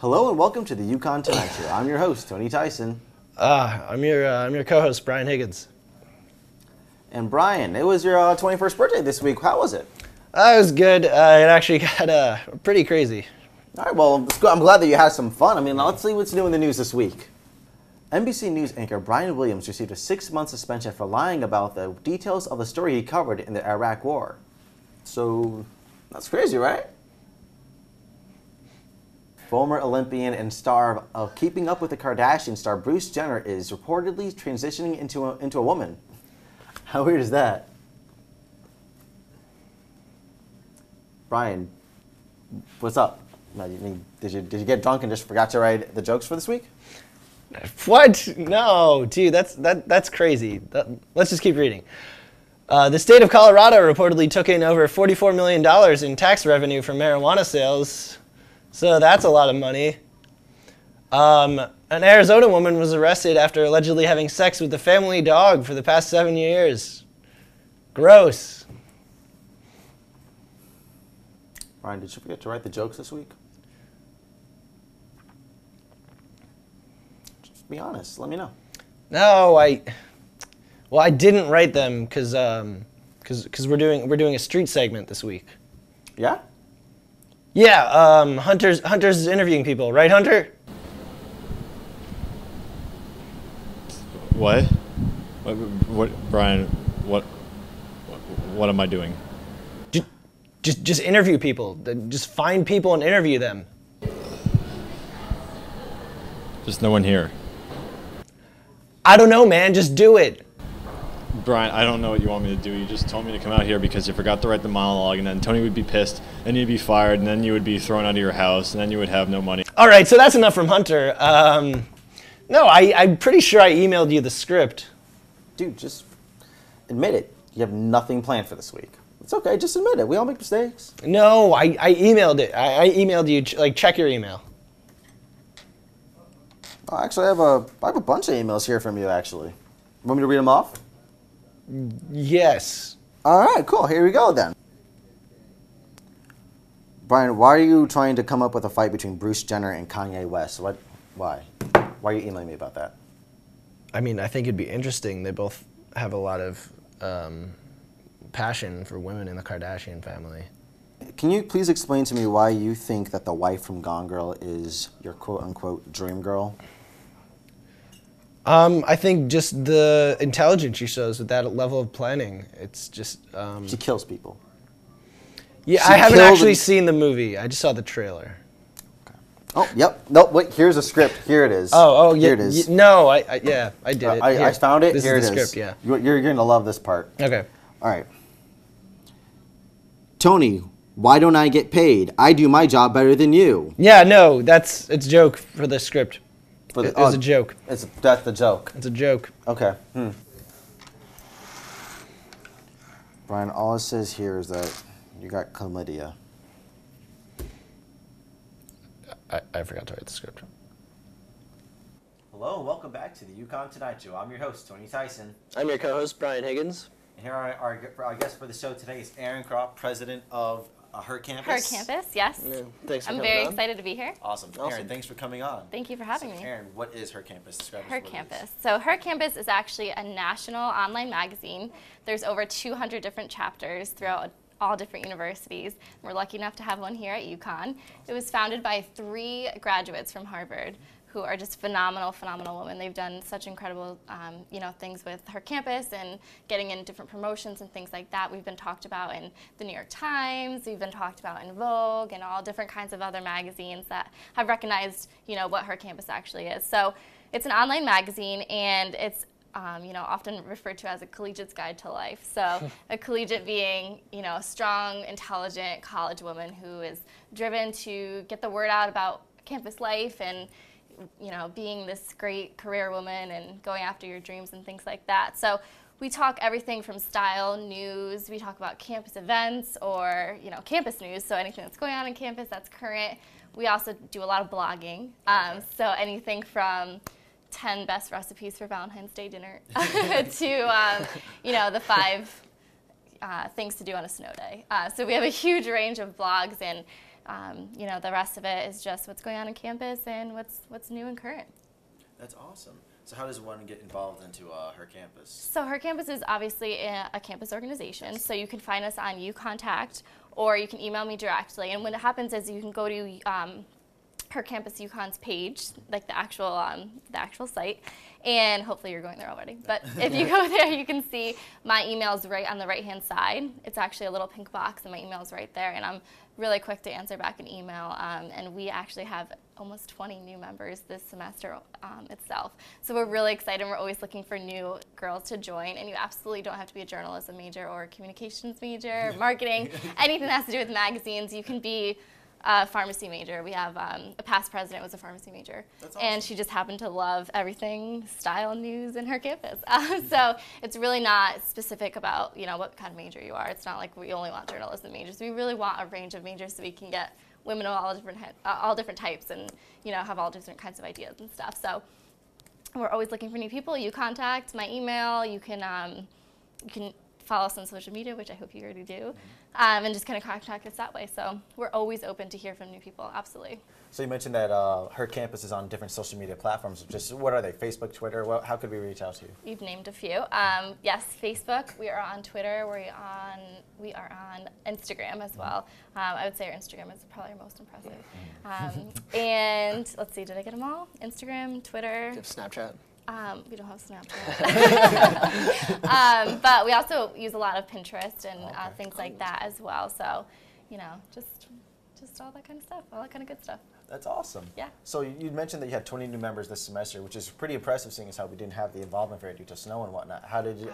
Hello and welcome to the UConn Tonight Show. I'm your host, Tony Tyson. I'm your co-host, Brian Higgins. And Brian, it was your 21st birthday this week. How was it? It was good. It actually got pretty crazy. All right, well, I'm glad that you had some fun. I mean, let's see what's new in the news this week. NBC News anchor Brian Williams received a 6-month suspension for lying about the details of the story he covered in the Iraq War. So, that's crazy, right? Former Olympian and star of Keeping Up with the Kardashians star Bruce Jenner is reportedly transitioning into a woman. How weird is that? Brian, what's up? Did you get drunk and just forgot to write the jokes for this week? What? No, dude, that's crazy. Let's just keep reading. The state of Colorado reportedly took in over $44 million in tax revenue from marijuana sales. So that's a lot of money. An Arizona woman was arrested after allegedly having sex with a family dog for the past 7 years. Gross. Ryan, did you forget to write the jokes this week? Just be honest. Let me know. No, I didn't write them because we're doing a street segment this week. Yeah? Yeah, Hunter's is interviewing people, right, Hunter? What? What, Brian? What am I doing? Just interview people. Just find people and interview them. There's no one here. I don't know, man. Just do it. Brian, I don't know what you want me to do. You just told me to come out here because you forgot to write the monologue, and then Tony would be pissed, and you'd be fired, and then you would be thrown out of your house, and then you would have no money. All right, so that's enough from Hunter. No, I'm pretty sure I emailed you the script. Dude, just admit it. You have nothing planned for this week. It's okay, just admit it. We all make mistakes. No, I emailed it. I emailed you, like, check your email. Oh, actually, I have a bunch of emails here from you, actually. Want me to read them off? Yes. All right, cool. Here we go, then. Brian, why are you trying to come up with a fight between Bruce Jenner and Kanye West? Why? Why are you emailing me about that? I mean, I think it'd be interesting. They both have a lot of passion for women in the Kardashian family. Can you please explain to me why you think that the wife from Gone Girl is your quote-unquote dream girl? I think just the intelligence she shows with that level of planning. It's just... She kills people. Yeah, I haven't actually seen the movie. I just saw the trailer. Okay. Oh, yep. No, wait, here's a script. Here it is. Oh, yeah. Here it is. No, I did it. I found it. This Here is it the is. script, yeah. You're going to love this part. Okay. All right. Tony, why don't I get paid? I do my job better than you. Yeah, no, it's a joke for the script. It was a joke. That's the joke. It's a joke. Okay. Brian, all it says here is that you got chlamydia. I forgot to write the script. Hello and welcome back to the UConn Tonight Show. I'm your host, Tony Tyson. I'm your co-host, Brian Higgins. And here are our guest for the show today is Erin, Craw, president of HerCampus. HerCampus, yes. Yeah, thanks for I'm coming very on. excited to be here. Awesome. Erin, thanks for coming on. Thank you for having me. Erin, what is HerCampus? Describe what it is. HerCampus. So HerCampus is actually a national online magazine. There's over 200 different chapters throughout all different universities. We're lucky enough to have one here at UConn. It was founded by 3 graduates from Harvard who are just phenomenal women. They've done such incredible, things with HerCampus and getting in different promotions and things like that. We've been talked about in the New York Times. We've been talked about in Vogue and all different kinds of other magazines that have recognized, what HerCampus actually is. So it's an online magazine, and it's often referred to as a collegiate's guide to life. So a collegiate being, a strong, intelligent college woman who is driven to get the word out about campus life and being this great career woman and going after your dreams and things like that. So we talk everything from style, news, we talk about campus events or, campus news, so anything that's going on in campus that's current. We also do a lot of blogging, so anything from 10 best recipes for Valentine's Day dinner to, the 5 things to do on a snow day. So we have a huge range of blogs, and you know, the rest of it is just what's going on campus and what's new and current. That's awesome. So how does one get involved into HerCampus? So HerCampus is obviously a campus organization, so you can find us on UContact, or you can email me directly. And what happens is you can go to HerCampus UConn's page, like the actual site, and hopefully you're going there already. But if you go there, you can see my email's right on the right-hand side. It's actually a little pink box, and my email's right there. And I'm really quick to answer back an email. And we actually have almost 20 new members this semester itself. So we're really excited. We're always looking for new girls to join. And you absolutely don't have to be a journalism major or a communications major, marketing, anything that has to do with magazines. You can be a pharmacy major. We have a past president was a pharmacy major. That's awesome. And she just happened to love everything style news in HerCampus. So it's really not specific about, you know, what kind of major you are. It's not like we only want journalism majors. We really want a range of majors so we can get women of all different types and, you know, have all different kinds of ideas and stuff. So we're always looking for new people. You contact my email. You can follow us on social media, which I hope you already do, and just kind of contact us that way. So we're always open to hear from new people, absolutely. So you mentioned that HerCampus is on different social media platforms. Just what are they? Facebook, Twitter? How could we reach out to you? You've named a few. Yes, Facebook. We are on Twitter. We are on Instagram as well. I would say our Instagram is probably our most impressive. And let's see, did I get them all? Instagram, Twitter. Do you have Snapchat? We don't have Snapchat. But we also use a lot of Pinterest and things like that as well. So, you know, just all that kind of stuff, all that kind of good stuff. That's awesome. Yeah. So you mentioned that you had 20 new members this semester, which is pretty impressive, seeing as how we didn't have the involvement for it due to snow and whatnot. How did you?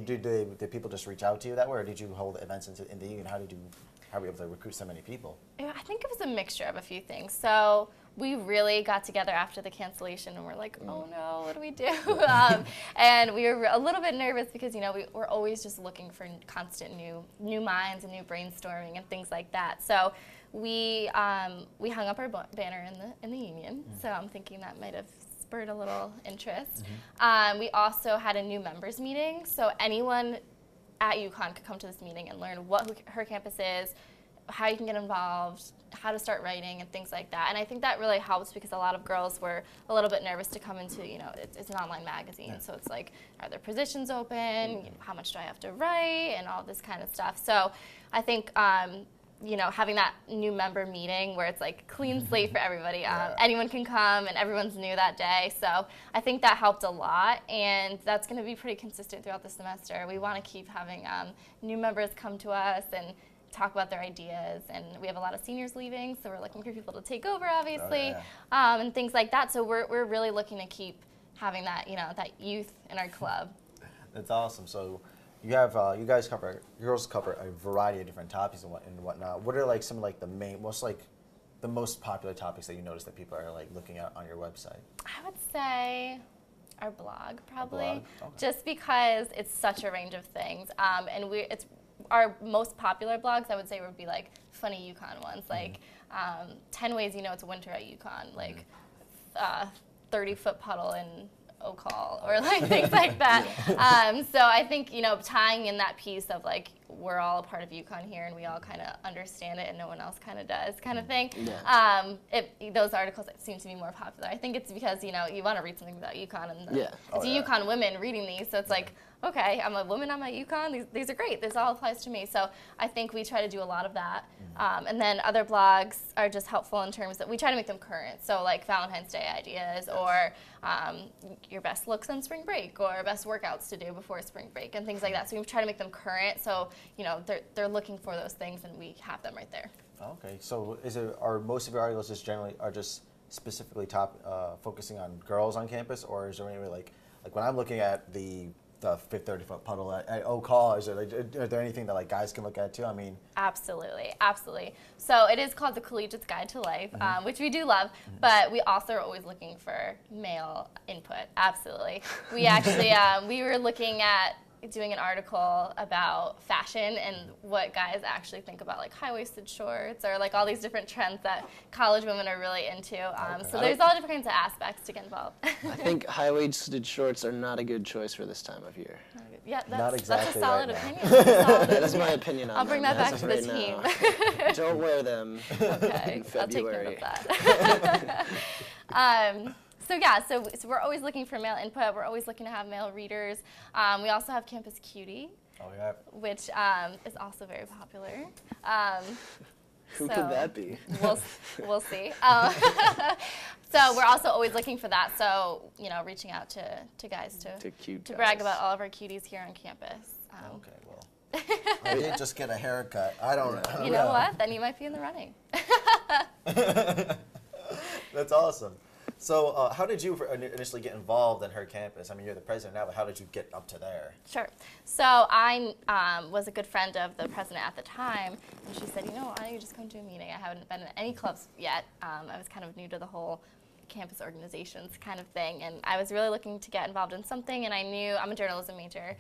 Did people just reach out to you that way, or did you hold events in the union? How were you able to recruit so many people? I think it was a mixture of a few things. So we really got together after the cancellation, and we're like, oh no, what do we do? And we were a little bit nervous because, you know, we're always just looking for constant new minds and new brainstorming and things like that. So we hung up our banner in the union. So I'm thinking that might have spurred a little interest. We also had a new members meeting, so anyone at UConn could come to this meeting and learn what HerCampus is, how you can get involved, how to start writing, and things like that. And I think that really helps because a lot of girls were a little bit nervous to come into, you know, it's an online magazine, so it's like, are there positions open? You know, how much do I have to write? And all this kind of stuff. So I think, you know, having that new member meeting where it's like clean slate for everybody. Anyone can come and everyone's new that day. So I think that helped a lot, and that's going to be pretty consistent throughout the semester. We want to keep having new members come to us and talk about their ideas, and we have a lot of seniors leaving, so we're looking for people to take over, obviously, and things like that. So we're really looking to keep having that, you know, that youth in our club. That's awesome. So you have girls cover a variety of different topics and whatnot. What are like some of like the most popular topics that you notice that people are like looking at on your website? I would say our blog, probably, Okay. just because it's such a range of things, and it's our most popular blogs. I would say would be like funny UConn ones, like 10 ways you know it's winter at UConn, like 30-foot puddle in O'Call, or like things like that. So I think, you know, tying in that piece of like we're all a part of UConn here and we all kind of understand it and no one else kind of does kind of thing. Those articles seem to be more popular. I think it's because, you know, you want to read something about UConn, and it's UConn women reading these, so it's like, okay, I'm a woman, I'm at UConn, these are great, this all applies to me. So I think we try to do a lot of that. And then other blogs are just helpful in terms that we try to make them current. So like Valentine's Day ideas, or your best looks on spring break, or best workouts to do before spring break, and things like that. So we try to make them current, so, you know, they're looking for those things and we have them right there. Okay, so are most of your articles just specifically focusing on girls on campus, or is there any like when I'm looking at the 30-foot puddle at O'Call, is there anything that like guys can look at too? I mean, absolutely. So it is called the Collegiate's Guide to Life, which we do love, but we also are always looking for male input. Absolutely. We actually we were looking at doing an article about fashion and what guys actually think about like high-waisted shorts or like all these different trends that college women are really into. So there's all different kinds of aspects to get involved. I think high-waisted shorts are not a good choice for this time of year. Yeah, Not that's exactly a solid right now. opinion. That's a solid That is my opinion on I'll bring them that as back of to the right now. team. Don't wear them Okay, in I'll take note February. of that. So yeah, so we're always looking for male input. We're always looking to have male readers. We also have Campus Cutie, Oh, yeah. which is also very popular. Who So could that be? We'll see. So we're also always looking for that. So reaching out to guys to brag guys. about all of our cuties here on campus. Okay, well. I did just get a haircut. I don't know. You know what? Then you might be in the running. That's awesome. So how did you initially get involved in HerCampus? I mean, you're the president now, but how did you get up to there? Sure. So I was a good friend of the president at the time, and she said, why don't you just come to a meeting? I haven't been in any clubs yet. I was kind of new to the whole campus organizations kind of thing, and I was really looking to get involved in something, and I knew I'm a journalism major,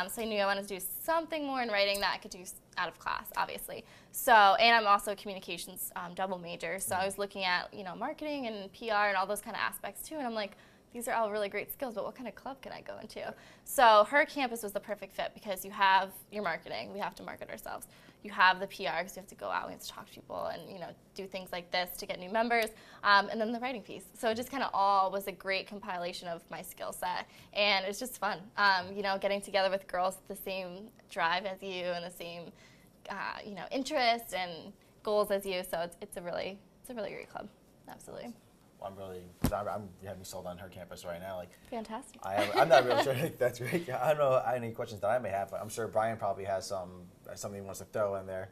so I knew I wanted to do something more in writing that I could do out of class, obviously. So, and I'm also a communications double major, so I was looking at marketing and PR and all those kind of aspects too, and I'm like, these are all really great skills, but what kind of club can I go into? So HerCampus was the perfect fit because you have your marketing, we have to market ourselves. You have the PR because you have to go out, we have to talk to people and do things like this to get new members, and then the writing piece. So it just kind of all was a great compilation of my skill set, and it's just fun. Getting together with girls with the same drive as you and the same interests and goals as you. So it's a really great club, absolutely. You have me sold on HerCampus right now. Fantastic. I'm not really sure. That's great. I don't know any questions that I may have, but I'm sure Brian probably has something he wants to throw in there.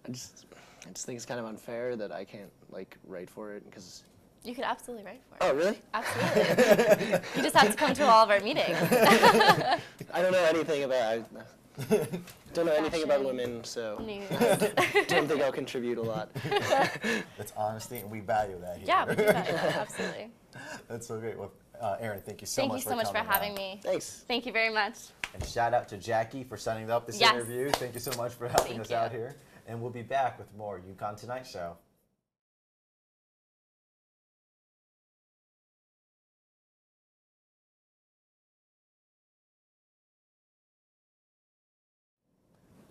I just think it's kind of unfair that I can't write for it because. You could absolutely write for it. Oh, really? Absolutely. You just have to come to all of our meetings. I don't know anything about. Don't know anything about women, so don't think I'll contribute a lot. That's honesty, and we value that here. Yeah, we do value that, absolutely. That's so great. Well, Erin, thank you so much for coming. Thank you so much for having me. Thanks. Thank you very much. And shout out to Jackie for setting up this Yes. interview. Thank you so much for helping us out here. And we'll be back with more UConn Tonight Show.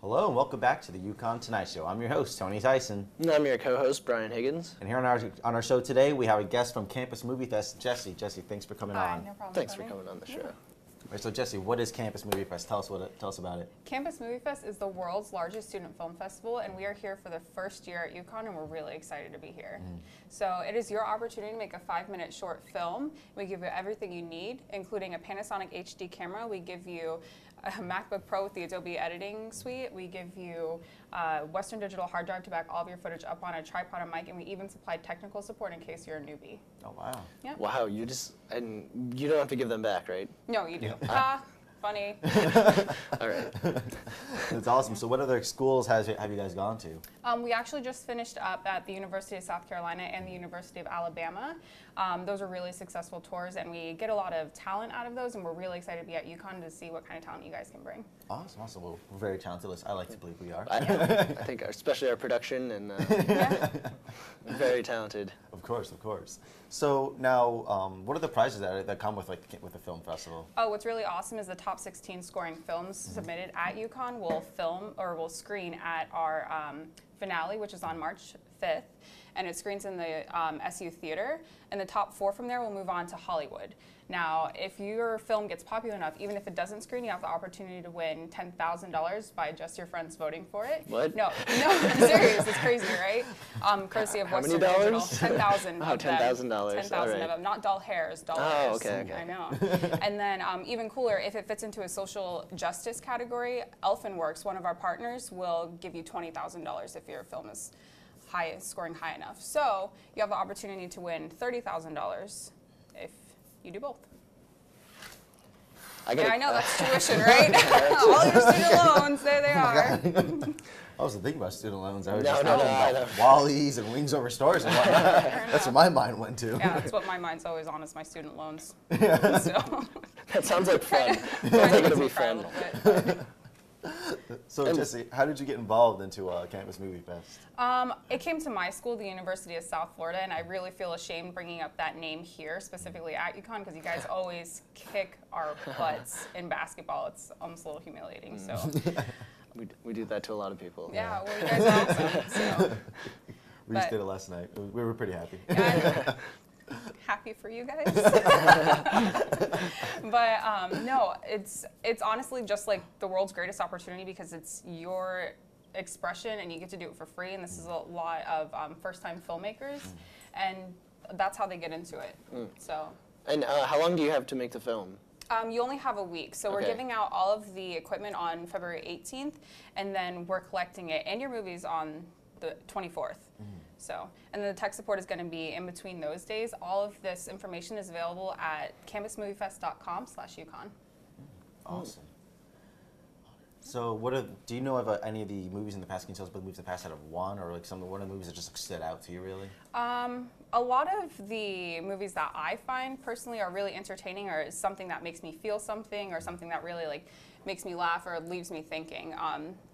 Hello and welcome back to the UConn Tonight Show. I'm your host, Tony Tyson. And I'm your co-host, Brian Higgins. And here on our show today, we have a guest from Campus Movie Fest, Jessie. Jessie, thanks for coming on. No problem. Thanks Tony. for coming on the show. All right, so Jessie, what is Campus Movie Fest? Tell us about it. Campus Movie Fest is the world's largest student film festival, and we are here for the first year at UConn, and we're really excited to be here. So it is your opportunity to make a 5-minute short film. We give you everything you need, including a Panasonic HD camera. We give you a MacBook Pro with the Adobe editing suite. We give you a Western Digital hard drive to back all of your footage up on a tripod and mic, and we even supply technical support in case you're a newbie. Oh, wow. Yeah. Wow, and you don't have to give them back, right? No, you do. Funny. All right. That's awesome. So what other schools have you guys gone to? We actually just finished up at the University of South Carolina and the University of Alabama. Those are really successful tours, and we get a lot of talent out of those, and we're really excited to be at UConn to see what kind of talent you guys can bring. Awesome. Well, we're very talented. I like to believe we are. I think especially our production and very talented. Of course. So now, what are the prizes that come with with the film festival? Oh, what's really awesome is the top 16 scoring films submitted at UConn will screen at our finale, which is on March 5th, and it screens in the SU Theater, and the top 4 from there will move on to Hollywood. Now, if your film gets popular enough, even if it doesn't screen, you have the opportunity to win $10,000 by just your friends voting for it. What? No, I'm serious. It's crazy, right? Courtesy of Western Digital. $10,000. Oh, $10,000. 10,000 All of them, not doll hairs, dollars. Oh, okay. I know. And then even cooler, if it fits into a social justice category, Elfinworks, one of our partners, will give you $20,000 if your film is scoring high enough. So you have the opportunity to win $30,000 if you do both. Yeah, I know, that's tuition, right? All your student loans, there they are. I wasn't thinking about student loans. I was No, just no, thinking no, about Wally's and Wings Over Stores and whatnot. That's where my mind went to. Yeah, that's what my mind's always on, is my student loans. So, That sounds like fun. Sounds I like think it'll be it's a fun. little bit. So Jessie, how did you get involved into Campus Movie Fest? It came to my school, the University of South Florida, and I really feel ashamed bringing up that name here, specifically at UConn, because you guys always kick our butts in basketball. It's almost a little humiliating. So We do that to a lot of people. yeah, well, you guys are awesome. So. We just did it last night. We were pretty happy. Yeah, happy for you guys. But no, it's honestly just like the world's greatest opportunity, because it's your expression and you get to do it for free. And this is a lot of first-time filmmakers, and that's how they get into it. So. And how long do you have to make the film? You only have a week, so we're giving out all of the equipment on February 18th, and then we're collecting it and your movies on the 24th. So, and then the tech support is going to be in between those days. All of this information is available at campusmoviefest.com/UConn. Awesome. So, do you know of any of the movies in the past? Can you tell us about the movies in the past that have won, or like one of the movies that just stood out to you, really? A lot of the movies that I find personally are really entertaining, or is something that makes me feel something, or something that really like makes me laugh or leaves me thinking.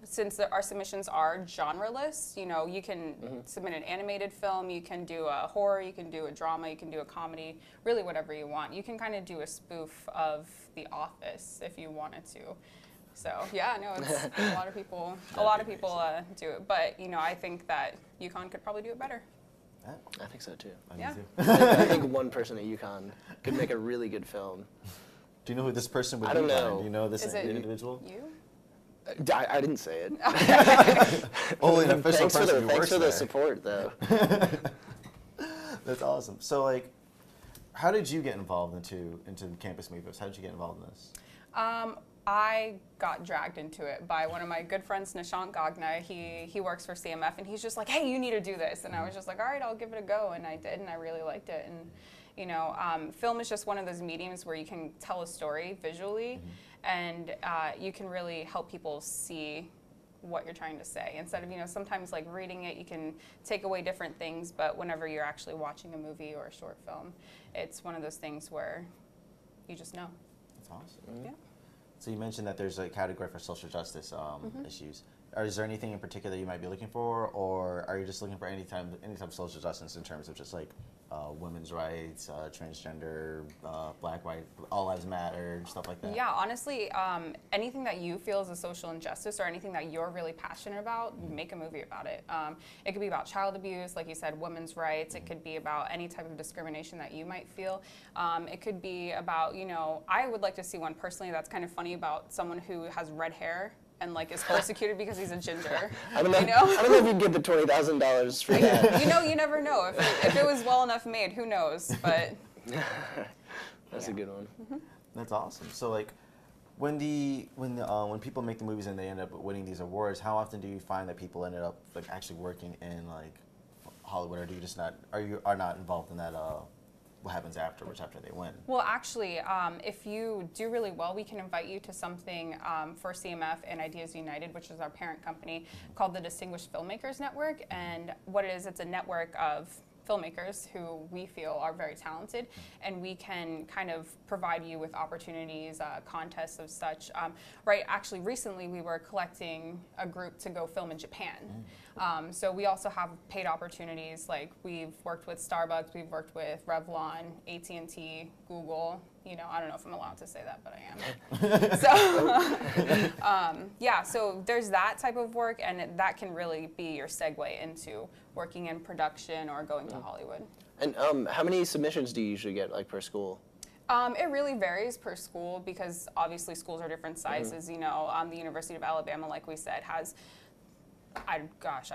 Since our submissions are genreless, you know, you can submit an animated film, you can do a horror, you can do a drama, you can do a comedy, really whatever you want. You can kind of do a spoof of The Office if you wanted to. So yeah, no, it's a lot of people do it, but you know, I think that UConn could probably do it better. I think so too. Yeah. I think one person at UConn could make a really good film. Do you know who this person would be? I don't know. Do you know this Is it individual? You? I didn't say it. Only an official Thanks for person who thanks works for there. the support, though. That's awesome. So, like, how did you get involved into Campus Movie Fest? How did you get involved in this? I got dragged into it by one of my good friends, Nishant Gagna. He works for CMF, and he's just like, hey, you need to do this. And I was just like, all right, I'll give it a go. And I did, and I really liked it. And, you know, film is just one of those mediums where you can tell a story visually, and you can really help people see what you're trying to say. Instead of, you know, sometimes like reading it, you can take away different things, but whenever you're actually watching a movie or a short film, it's one of those things where you just know. That's awesome. Yeah. So you mentioned that there's a category for social justice issues. Is there anything in particular you might be looking for, or are you just looking for any type of social justice in terms of just like women's rights, transgender, black, white, all lives matter, stuff like that? Yeah, honestly, anything that you feel is a social injustice or anything that you're really passionate about, make a movie about it. It could be about child abuse, like you said, women's rights. It could be about any type of discrimination that you might feel. It could be about, you know, I would like to see one personally that's kind of funny about someone who has red hair and like is persecuted because he's a ginger. I don't know. You know? I don't know if you can get the $20,000 for that. You know, you never know. If it was well enough made, who knows? But That's a good one. That's awesome. So like, when people make the movies and they end up winning these awards, how often do you find that people ended up like actually working in like Hollywood, or do you just not are not involved in that? What happens afterwards after they win? Well, actually, if you do really well, we can invite you to something for CMF and Ideas United, which is our parent company, called the Distinguished Filmmakers Network. And what it is, it's a network of filmmakers who we feel are very talented, and we can kind of provide you with opportunities, contests of such. Right, actually, recently we were collecting a group to go film in Japan. So we also have paid opportunities, like we've worked with Starbucks, we've worked with Revlon, AT&T, Google. You know, I don't know if I'm allowed to say that, but I am. So, yeah, so there's that type of work, and that can really be your segue into working in production or going to Hollywood. And how many submissions do you usually get, like, per school? It really varies per school, because obviously schools are different sizes. You know, the University of Alabama, like we said, has, I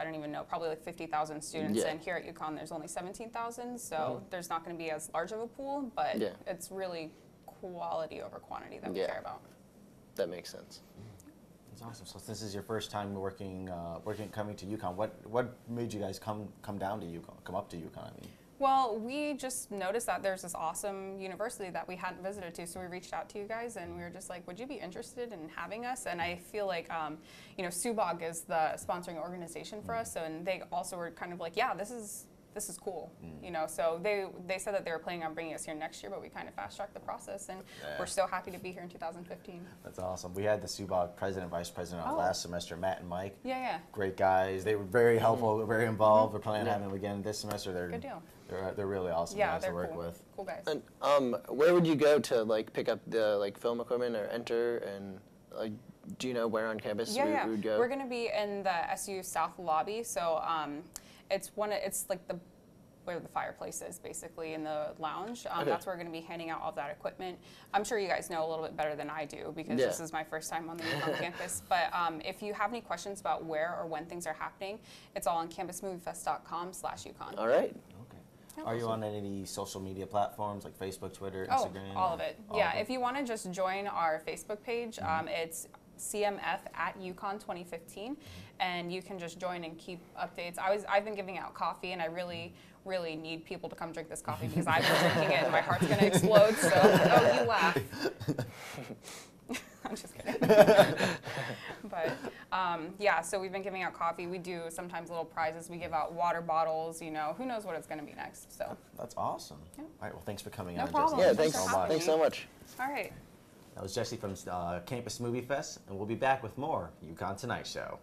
don't even know, probably like 50,000 students, and here at UConn there's only 17,000, so there's not going to be as large of a pool, but it's really quality over quantity that we care about. That makes sense. That's awesome. So this is your first time coming to UConn. What made you guys come up to UConn? I mean, Well, we just noticed that there's this awesome university that we hadn't visited to, so we reached out to you guys, and we were just like, would you be interested in having us? And I feel like, you know, SUBOG is the sponsoring organization for us, and they also were kind of like, yeah, this is cool, you know. So they said that they were planning on bringing us here next year, but we kind of fast-tracked the process, and we're so happy to be here in 2015. That's awesome. We had the SUBOG president, vice president on last semester, Matt and Mike. Yeah. Great guys. They were very helpful, very involved. We're planning on having them again this semester. They're Good deal. They're really awesome guys to work cool. with. Cool guys. And where would you go to like pick up the like film equipment or enter, and like do you know where on campus we would go? We're going to be in the SU South lobby, so it's like where the fireplace is, basically, in the lounge. That's where we're going to be handing out all of that equipment. I'm sure you guys know a little bit better than I do, because this is my first time on the UConn campus. But if you have any questions about where or when things are happening, it's all on campusmoviefest.com/UConn. All right. Okay. Are you on any social media platforms like Facebook, Twitter, Instagram? Oh, all of it. Yeah, if you want to just join our Facebook page, it's CMF at UConn 2015, and you can just join and keep updates. I've been giving out coffee, and I really need people to come drink this coffee, because I've been drinking it and my heart's going to explode, so, oh, you laugh. I'm just kidding. But, yeah, so we've been giving out coffee. We do sometimes little prizes. We give out water bottles, you know. Who knows what it's going to be next, so. That's awesome. Yeah. All right, well, thanks for coming on, problem. Jessie. Yeah, thanks so much. All right. That was Jessie from Campus Movie Fest, and we'll be back with more UConn Tonight Show.